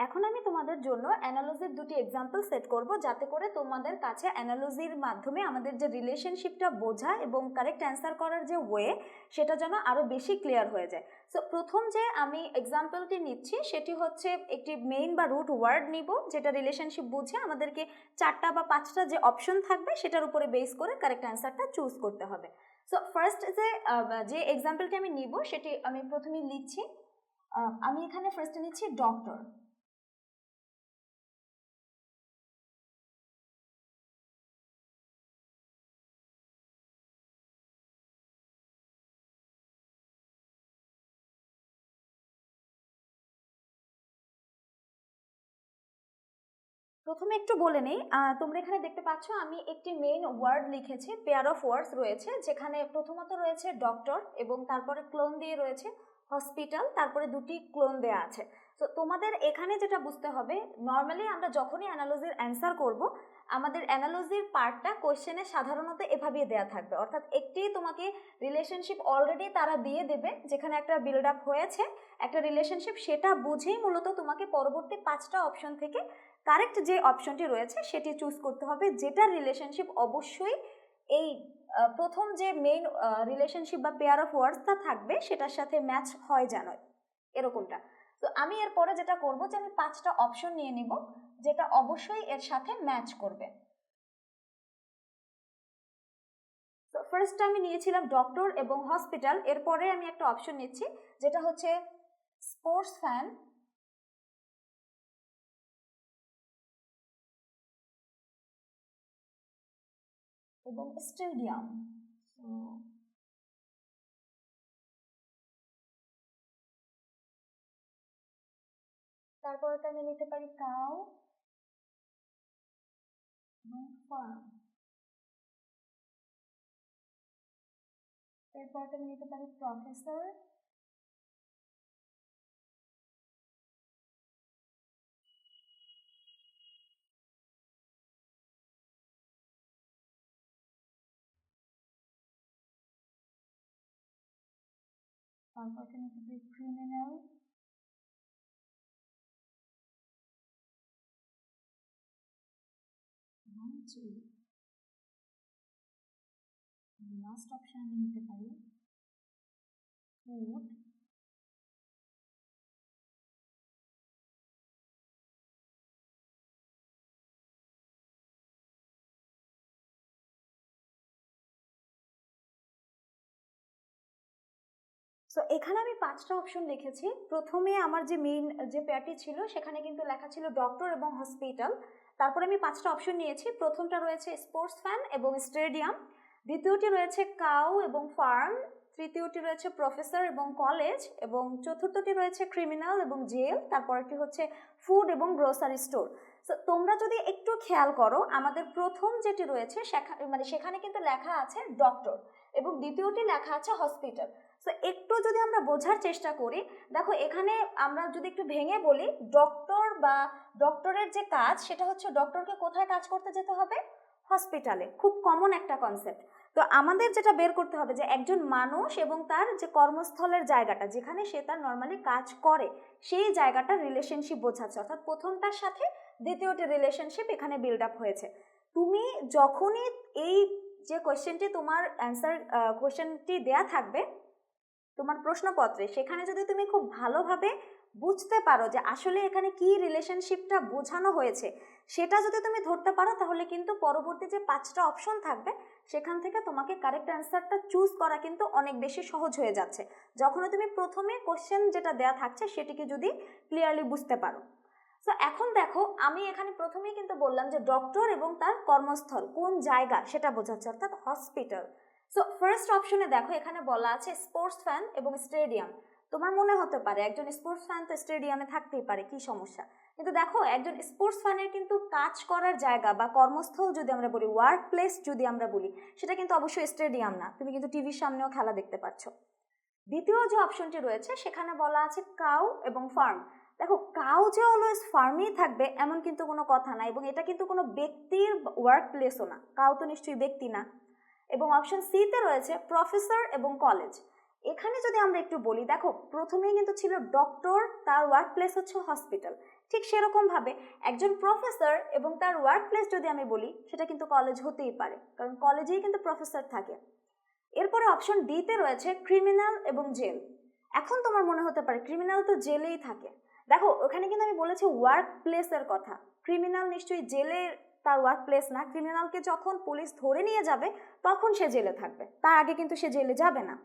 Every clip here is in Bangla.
এখন আমি তোমাদের জন্য অ্যানালজির দুটি এক্সাম্পল সেট করব, যাতে করে তোমাদের কাছে অ্যানালজির মাধ্যমে আমাদের যে রিলেশনশিপটা বোঝা এবং কারেক্ট অ্যান্সার করার যে ওয়ে, সেটা যেন আরও বেশি ক্লিয়ার হয়ে যায়। সো প্রথম যে আমি এক্সাম্পলটি নিচ্ছি সেটি হচ্ছে একটি মেইন বা রুট ওয়ার্ড নিব, যেটা রিলেশনশিপ বুঝে আমাদেরকে 4টা বা 5টা যে অপশন থাকবে সেটার উপরে বেস করে কারেক্ট অ্যান্সারটা চুজ করতে হবে। সো ফার্স্ট যে এক্সাম্পলটি আমি নিব সেটি আমি প্রথমেই লিখছি। আমি এখানে ফার্স্টে নিচ্ছি ডক্টর। প্রথমে একটু বলে নেই, তোমরা এখানে দেখতে পাচ্ছ আমি একটি মেইন ওয়ার্ড লিখেছি, পেয়ার অফ ওয়ার্ডস রয়েছে, যেখানে প্রথমত রয়েছে ডক্টর এবং তারপরে ক্লোন দিয়ে রয়েছে হসপিটাল, তারপরে দুটি ক্লোন দেয়া আছে। তো তোমাদের এখানে যেটা বুঝতে হবে, নর্মালি আমরা যখনই অ্যানালজির অ্যান্সার করব, আমাদের অ্যানালজির পার্টটা কোশ্চেনে সাধারণত এভাবেই দেয়া থাকবে, অর্থাৎ একটি তোমাকে রিলেশনশিপ অলরেডি তারা দিয়ে দেবে, যেখানে একটা বিল্ড আপ হয়েছে একটা রিলেশনশিপ, সেটা বুঝেই মূলত তোমাকে পরবর্তী 5টা অপশন থেকে কারেক্ট যে অপশনটি রয়েছে সেটি চুজ করতে হবে, যেটা রিলেশনশিপ অবশ্যই এই প্রথম যে মেইন রিলেশনশিপ বা পেয়ার অফ ওয়ার্ডসটা থাকবে সেটার সাথে ম্যাচ হয় যেন, এরকমটা। তো আমি এরপরে যেটা করব যে আমি 5টা অপশন নিয়ে নিব যেটা অবশ্যই এর সাথে ম্যাচ করবে। তো ফার্স্ট আমি নিয়েছিলাম ডক্টর এবং হসপিটাল, এরপরে আমি একটা অপশন নিচ্ছি যেটা হচ্ছে স্পোর্টস ফ্যান এবং স্টেডিয়াম। তারপরে আমি নিতে পারি কাউ এবং ফার্ম। এরপর আমি নিতে পারি প্রফেসর তারপর নিতে পারি ক্রিমিনাল এবং জেল। লাস্ট অপশন আমি নিতে পারি ফুড সো এখানে আমি 5টা অপশন লিখেছি। প্রথমে আমার যে মেইন যে পেয়ারটি ছিল সেখানে কিন্তু লেখা ছিল ডক্টর এবং হসপিটাল, তারপরে আমি 5টা অপশন নিয়েছি। প্রথমটা রয়েছে স্পোর্টস ফ্যান এবং স্টেডিয়াম, দ্বিতীয়টি রয়েছে কাউ এবং ফার্ম, তৃতীয়টি রয়েছে প্রফেসর এবং কলেজ, এবং চতুর্থটি রয়েছে ক্রিমিনাল এবং জেল, তারপরটি হচ্ছে ফুড এবং গ্রোসারি স্টোর। সো তোমরা যদি একটু খেয়াল করো, আমাদের প্রথম যেটি রয়েছে সেখানে কিন্তু লেখা আছে ডক্টর এবং দ্বিতীয়টি লেখা আছে হসপিটাল। সো একটু যদি আমরা বোঝার চেষ্টা করি, দেখো এখানে আমরা যদি একটু ভেঙে বলি, ডক্টর বা ডক্টরের যে কাজ সেটা হচ্ছে ডক্টরকে কোথায় কাজ করতে যেতে হবে? হসপিটালে। খুব কমন একটা কনসেপ্ট। তো আমাদের যেটা বের করতে হবে যে একজন মানুষ এবং তার যে কর্মস্থলের জায়গাটা যেখানে সে তার নর্মালি কাজ করে, সেই জায়গাটার রিলেশনশিপ বোঝাচ্ছে, অর্থাৎ প্রথমটার সাথে দ্বিতীয়টি রিলেশনশিপ এখানে বিল্ড আপ হয়েছে। তুমি যখনই এই যে কোয়েশ্চেনটি তোমার অ্যান্সার কোয়েশ্চেনটি দেয়া থাকবে তোমার প্রশ্নপত্রে, সেখানে যদি তুমি খুব ভালোভাবে বুঝতে পারো যে আসলে এখানে কি রিলেশনশিপটা বোঝানো হয়েছে, সেটা যদি তুমি ধরতে পারো, তাহলে কিন্তু পরবর্তী যে 5টা অপশন থাকবে সেখান থেকে তোমাকে কারেক্ট অ্যান্সারটা চুজ করা কিন্তু অনেক বেশি সহজ হয়ে যাচ্ছে, যখন তুমি প্রথমে কোশ্চেন যেটা দেয়া থাকছে সেটিকে যদি ক্লিয়ারলি বুঝতে পারো। সো এখন দেখো, আমি এখানে প্রথমেই কিন্তু বললাম যে ডক্টর এবং তার কর্মস্থল কোন জায়গা সেটা বোঝাচ্ছে, অর্থাৎ হসপিটাল। সো ফার্স্ট অপশনে দেখো এখানে বলা আছে স্পোর্টস ফ্যান এবং স্টেডিয়াম। তোমার মনে হতে পারে একজন স্পোর্টস ফ্যান তো স্টেডিয়ামে থাকতেই পারে, কি সমস্যা? কিন্তু দেখো, একজন স্পোর্টস ফ্যানের কিন্তু কাজ করার জায়গা বা কর্মস্থল যদি আমরা বলি, ওয়ার্ক প্লেস যদি আমরা বলি, সেটা কিন্তু অবশ্যই স্টেডিয়াম না। তুমি কিন্তু টিভির সামনেও খেলা দেখতে পাচ্ছ। দ্বিতীয় যে অপশনটি রয়েছে সেখানে বলা আছে কাউ এবং ফার্ম। দেখো, কাউ যে অলওয়েজ ফার্মেই থাকবে এমন কিন্তু কোনো কথা না, এবং এটা কিন্তু কোনো ব্যক্তির ওয়ার্ক প্লেসও না, কাউ তো নিশ্চয়ই ব্যক্তি না। এবং অপশন সিতে রয়েছে প্রফেসর এবং কলেজ। এখানে যদি আমরা একটু বলি, দেখো প্রথমেই কিন্তু ছিল ডক্টর, তার ওয়ার্ক প্লেস হচ্ছে হসপিটাল। ঠিক সেরকম ভাবে একজন প্রফেসর এবং তার ওয়ার্ক প্লেস যদি আমি বলি, সেটা কিন্তু কলেজ হতেই পারে, কারণ কলেজেই কিন্তু প্রফেসর থাকে। এরপরে অপশন ডি তে রয়েছে ক্রিমিনাল এবং জেল। এখন তোমার মনে হতে পারে ক্রিমিনাল তো জেলেই থাকে। দেখো ওখানে কিন্তু আমি বলেছি ওয়ার্ক প্লেসের কথা, ক্রিমিনাল নিশ্চয়ই জেলে তার ওয়ার্ক প্লেস না। ক্রিমিনালকে যখন পুলিশ ধরে নিয়ে যাবে তখন সে জেলে থাকবে, তার আগে কিন্তু সে জেলে যাবে না।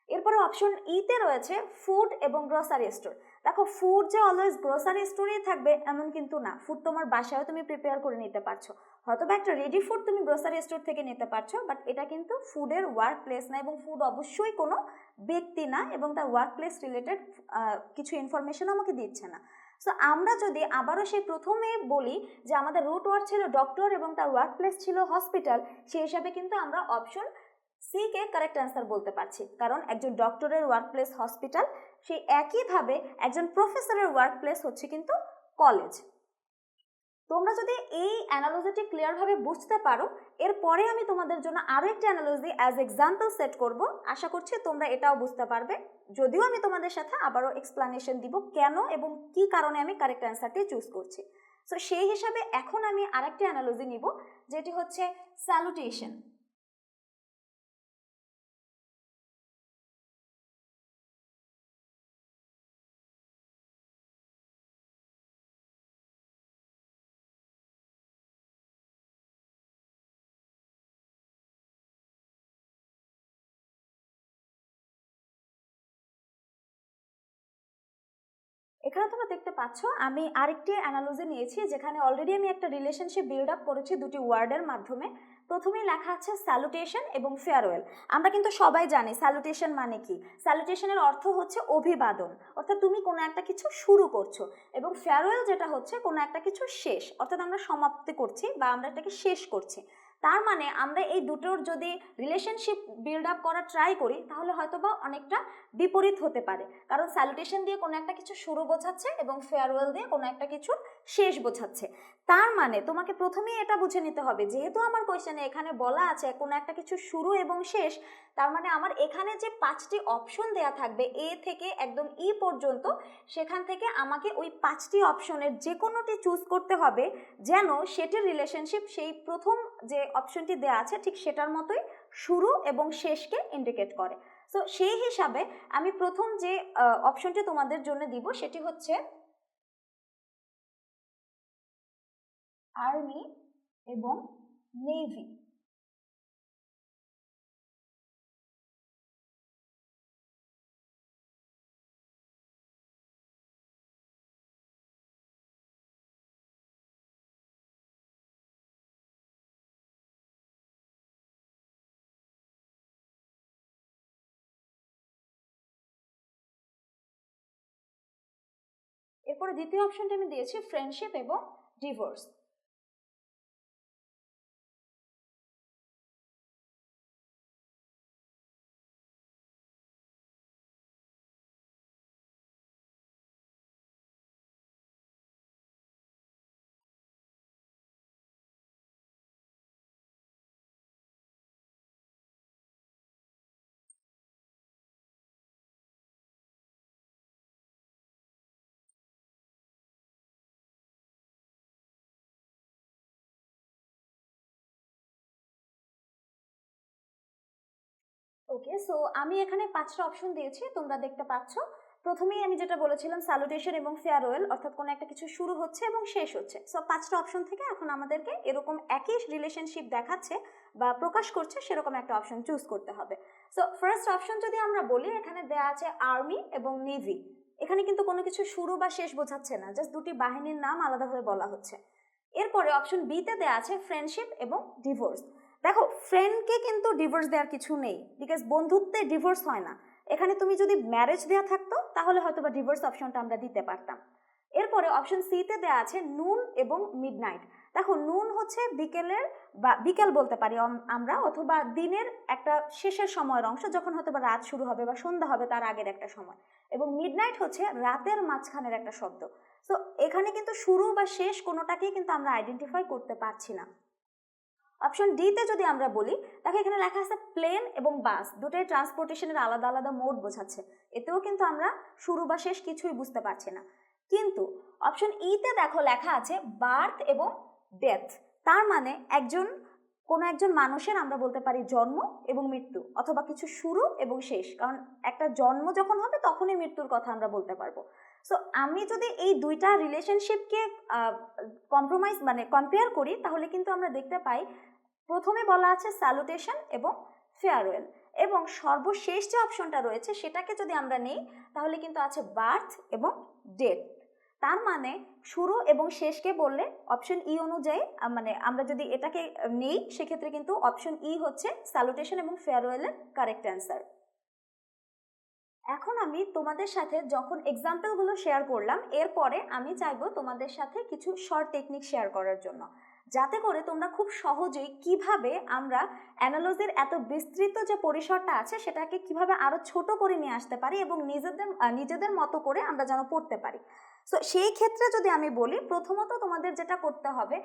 এরপরে অপশন ই তে রয়েছে ফুড এবং গ্রোসারি স্টোর। দেখো ফুড যে অলওয়েজ গ্রোসারি স্টোরেই থাকবে এমন কিন্তু না, ফুড তোমার বাসায় তুমি প্রিপেয়ার করে নিতে পারছো, হয়তো একটা রেডি ফুড তুমি গ্রোসারি স্টোর থেকে নিতে পারছো, বাট এটা কিন্তু ফুডের ওয়ার্ক প্লেস না, এবং ফুড অবশ্যই কোনো ব্যক্তি না, এবং তার ওয়ার্ক প্লেস রিলেটেড কিছু ইনফরমেশন আমাকে দিচ্ছে না। সো আমরা যদি আবারও সেই প্রথমে বলি যে আমাদের রুট ওয়ার্ড ছিল ডক্টর এবং তার ওয়ার্ক প্লেস ছিল হসপিটাল, সেই হিসাবে কিন্তু আমরা option C K correct answer বলতে পারছি, কারণ একজন ডক্টরের ওয়ার্ক প্লেস হসপিটাল, সেই একইভাবে একজন প্রফেসরের ওয়ার্ক প্লেস হচ্ছে কিন্তু কলেজ। তোমরা যদি এই অ্যানালজিটি ক্লিয়ারভাবে বুঝতে পারো, এরপরে আমি তোমাদের জন্য আরও একটি অ্যানালজি অ্যাজ এক্সাম্পল সেট করব, আশা করছি তোমরা এটাও বুঝতে পারবে, যদিও আমি তোমাদের সাথে আবারও এক্সপ্লানেশন দিব কেন এবং কি কারণে আমি কারেক্ট অ্যান্সারটি চুজ করছি। সো সেই হিসাবে এখন আমি আরেকটি অ্যানালজি নিব, যেটি হচ্ছে স্যালুটেশন। এখানে তোমরা দেখতে পাচ্ছ আমি আরেকটি অ্যানালজি নিয়েছি, যেখানে অলরেডি আমি একটা রিলেশনশিপ বিল্ড আপ করেছি দুটি ওয়ার্ডের মাধ্যমে। প্রথমেই লেখা আছে স্যালুটেশন এবং ফেয়ারওয়েল। আমরা কিন্তু সবাই জানি স্যালুটেশন মানে কি। স্যালুটেশনের অর্থ হচ্ছে অভিবাদন, অর্থাৎ তুমি কোনো একটা কিছু শুরু করছো, এবং ফেয়ারওয়েল যেটা হচ্ছে কোনো একটা কিছু শেষ, অর্থাৎ আমরা সমাপ্তি করছি বা আমরা এটাকে শেষ করছি। তার মানে আমরা এই দুটোর যদি রিলেশনশিপ বিল্ড আপ করা ট্রাই করি, তাহলে হয়তো বা অনেকটা বিপরীত হতে পারে, কারণ স্যালুটেশন দিয়ে কোনো একটা কিছু শুরু বোঝাচ্ছে এবং ফেয়ারওয়েল দিয়ে কোনো একটা কিছু শেষ বোঝাচ্ছে। তার মানে তোমাকে প্রথমেই এটা বুঝে নিতে হবে, যেহেতু আমার কোয়েশ্চেনে এখানে বলা আছে কোনো একটা কিছু শুরু এবং শেষ, তার মানে আমার এখানে যে 5টি অপশন দেয়া থাকবে এ থেকে একদম ই পর্যন্ত, সেখান থেকে আমাকে ওই 5টি অপশনের যে কোনোটি চুজ করতে হবে, যেন সেটির রিলেশনশিপ সেই প্রথম যে অপশনটি দেয়া আছে ঠিক সেটার মতোই শুরু এবং শেষকে ইন্ডিকেট করে। সো সেই হিসাবে আমি প্রথম যে অপশনটি তোমাদের জন্য দিব সেটি হচ্ছে আর্মি এবং নেভি। এরপরে দ্বিতীয় অপশনটি আমি দিয়েছি ফ্রেন্ডশিপ এবং ডিভোর্স। ওকে, সো আমি এখানে 5টা অপশন দিয়েছি, তোমরা দেখতে পাচ্ছ। প্রথমেই আমি যেটা বলেছিলাম স্যালুটেশন এবং ফেয়ারওয়েল, অর্থাৎ কোনো একটা কিছু শুরু হচ্ছে এবং শেষ হচ্ছে। সো 5টা অপশন থেকে এখন আমাদেরকে এরকম একই রিলেশনশিপ দেখাচ্ছে বা প্রকাশ করছে সেরকম একটা অপশন চুজ করতে হবে। সো ফার্স্ট অপশন যদি আমরা বলি, এখানে দেয়া আছে আর্মি এবং নেভি। এখানে কিন্তু কোনো কিছু শুরু বা শেষ বোঝাচ্ছে না, জাস্ট দুটি বাহিনীর নাম আলাদাভাবে বলা হচ্ছে। এরপরে অপশন বি তে দেয়া আছে ফ্রেন্ডশিপ এবং ডিভোর্স। দেখো ফ্রেন্ডকে কিন্তু ডিভোর্স দেওয়ার কিছু নেই, বিকজ বন্ধুত্বে ডিভোর্স হয় না। এখানে তুমি যদি ম্যারেজ দেওয়া থাকতো তাহলে হয়তো বা ডিভোর্স অপশনটা আমরা দিতে পারতাম। এরপরে অপশন সি তে দেওয়া আছে নুন এবং মিডনাইট। দেখো নুন হচ্ছে বিকেলের বা বিকেল বলতে পারি আমরা, অথবা দিনের একটা শেষের সময়ের অংশ, যখন হয়তো বা রাত শুরু হবে বা সন্ধ্যা হবে তার আগের একটা সময়, এবং মিডনাইট হচ্ছে রাতের মাঝখানের একটা শব্দ। সো এখানে কিন্তু শুরু বা শেষ কোনোটাকেই কিন্তু আমরা আইডেন্টিফাই করতে পারছি না। অপশন ডি তে যদি আমরা বলি, দেখো এখানে লেখা আছে প্লেন এবং বাস, দুটোই ট্রান্সপোর্টেশনের আলাদা আলাদা মোড বোঝাচ্ছে। এতেও কিন্তু আমরা শুরু বা শেষ কিছুই বুঝতে পারছি না। কিন্তু অপশন ই তে দেখো লেখা আছে বার্থ এবং ডেথ, তার মানে কোনো একজন মানুষের আমরা বলতে পারি জন্ম এবং মৃত্যু, অথবা কিছু শুরু এবং শেষ, কারণ একটা জন্ম যখন হবে তখনই মৃত্যুর কথা আমরা বলতে পারবো। সো আমি যদি এই দুইটা রিলেশনশিপকে কম্প্রোমাইজ মানে কম্পেয়ার করি, তাহলে কিন্তু আমরা দেখতে পাই প্রথমে বলা আছে স্যালুটেশন এবং ফেয়ারওয়েল, এবং সর্বশেষ যে অপশনটা রয়েছে সেটাকে যদি আমরা নেই তাহলে কিন্তু আছে বার্থ এবং ডেথ। তার মানে শুরু এবং শেষকে বললে অপশন ই অনুযায়ী মানে আমরা যদি এটাকে নেই, সেক্ষেত্রে কিন্তু অপশন ই হচ্ছে স্যালুটেশন এবং ফেয়ারওয়েলের কারেক্ট অ্যান্সার। এখন আমি তোমাদের সাথে যখন এক্সাম্পলগুলো শেয়ার করলাম, এরপরে আমি চাইবো তোমাদের সাথে কিছু শর্ট টেকনিক শেয়ার করার জন্য, যাতে করে তোমরা খুব সহজেই কিভাবে আমরা অ্যানালজির এত বিস্তৃত যে পরিসরটা আছে সেটাকে কিভাবে আরো ছোট করে নিয়ে আসতে পারি এবং নিজেদের মতো করে আমরা যেন পড়তে পারি। সো সেই ক্ষেত্রে যদি আমি বলি, প্রথমত তোমাদের যেটা করতে হবে,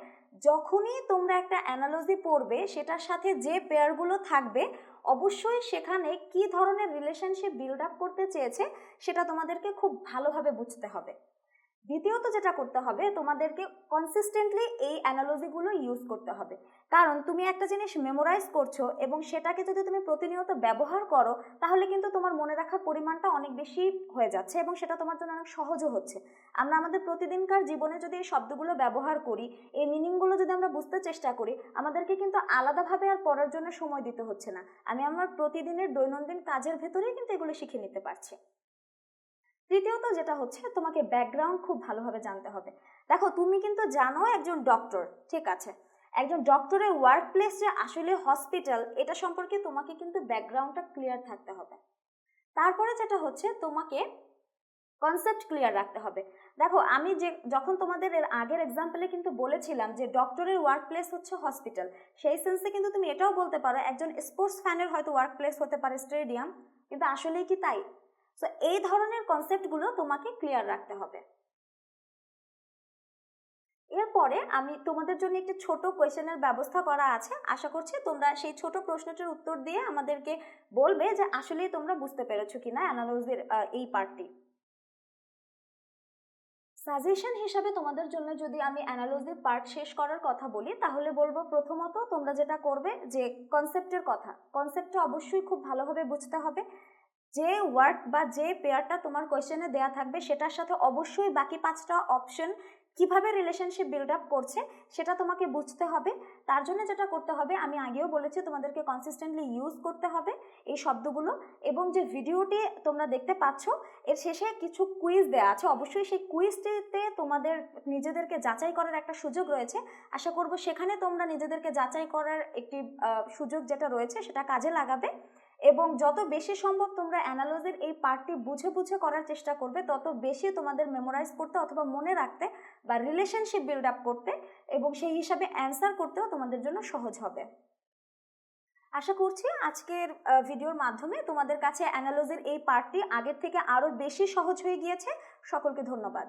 যখনই তোমরা একটা অ্যানালজি পড়বে সেটার সাথে যে পেয়ারগুলো থাকবে অবশ্যই সেখানে কি ধরনের রিলেশনশিপ বিল্ড আপ করতে চেয়েছে সেটা তোমাদেরকে খুব ভালোভাবে বুঝতে হবে। দ্বিতীয়ত যেটা করতে হবে, তোমাদেরকে কনসিস্টেন্টলি এই অ্যানালজিগুলো ইউজ করতে হবে, কারণ তুমি একটা জিনিস মেমোরাইজ করছো এবং সেটাকে যদি তুমি প্রতিনিয়ত ব্যবহার করো তাহলে কিন্তু তোমার মনে রাখার পরিমাণটা অনেক বেশি হয়ে যাচ্ছে এবং সেটা তোমার জন্য অনেক সহজও হচ্ছে। আমরা আমাদের প্রতিদিনকার জীবনে যদি এই শব্দগুলো ব্যবহার করি, এই মিনিংগুলো যদি আমরা বুঝতে চেষ্টা করি, আমাদেরকে কিন্তু আলাদাভাবে আর পড়ার জন্য সময় দিতে হচ্ছে না। আমি আমার প্রতিদিনের দৈনন্দিন কাজের ভেতরেই কিন্তু এগুলো শিখে নিতে পারছি। তৃতীয়ত যেটা হচ্ছে, তোমাকে ব্যাকগ্রাউন্ড খুব ভালোভাবে জানতে হবে। দেখো তুমি কিন্তু জানো একজন ডক্টর, ঠিক আছে, একজন ডক্টরের ওয়ার্ক প্লেস যে আসলে হসপিটাল, এটা সম্পর্কে তোমাকে কিন্তু ব্যাকগ্রাউন্ডটা ক্লিয়ার থাকতে হবে। তারপরে যেটা হচ্ছে, তোমাকে কনসেপ্ট ক্লিয়ার রাখতে হবে। দেখো আমি যখন তোমাদের এর আগের এক্সাম্পলে কিন্তু বলেছিলাম যে ডক্টরের ওয়ার্ক প্লেস হচ্ছে হসপিটাল, সেই সেন্সে কিন্তু তুমি এটাও বলতে পারো একজন স্পোর্টস ফ্যানের হয়তো ওয়ার্ক প্লেস হতে পারে স্টেডিয়াম, কিন্তু আসলেই কি তাই? সো এই ধরনের কনসেপ্টগুলো তোমাকে ক্লিয়ার রাখতে হবে। এরপরে আমি তোমাদের জন্য একটি ছোট কোয়েশ্চেনের ব্যবস্থা করা আছে, আশা করছি তোমরা সেই ছোট প্রশ্নটির উত্তর দিয়ে আমাদেরকে বলবে যে আসলেই তোমরা বুঝতে পেরেছো কিনা অ্যানালজির এই পার্টটি। সাজেশন হিসাবে তোমাদের জন্য যদি আমি অ্যানালজি পার্ট শেষ করার কথা বলি, তাহলে বলবো প্রথমত তোমরা যেটা করবে যে কনসেপ্টটা অবশ্যই খুব ভালোভাবে বুঝতে হবে। যে ওয়ার্ড বা যে পেয়ারটা তোমার কোয়েশ্চেনে দেয়া থাকবে সেটার সাথে অবশ্যই বাকি 5টা অপশন কিভাবে রিলেশনশিপ বিল্ড আপ করছে সেটা তোমাকে বুঝতে হবে। তার জন্য যেটা করতে হবে, আমি আগেও বলেছি, তোমাদেরকে কনসিস্টেন্টলি ইউজ করতে হবে এই শব্দগুলো, এবং যে ভিডিওটি তোমরা দেখতে পাচ্ছ এর শেষে কিছু কুইজ দেওয়া আছে, অবশ্যই সেই কুইজটিতে তোমাদের নিজেদেরকে যাচাই করার একটা সুযোগ রয়েছে। আশা করব সেখানে তোমরা নিজেদেরকে যাচাই করার একটি সুযোগ যেটা রয়েছে সেটা কাজে লাগাবে, এবং যত বেশি সম্ভব তোমরা অ্যানালজির এই পার্টটি বুঝে বুঝে করার চেষ্টা করবে, তত বেশি তোমাদের মেমোরাইজ করতে অথবা মনে রাখতে বা রিলেশনশিপ বিল্ড আপ করতে এবং সেই হিসাবে অ্যান্সার করতেও তোমাদের জন্য সহজ হবে। আশা করছি আজকের ভিডিওর মাধ্যমে তোমাদের কাছে অ্যানালজির এই পার্টটি আগের থেকে আরো বেশি সহজ হয়ে গিয়েছে। সকলকে ধন্যবাদ।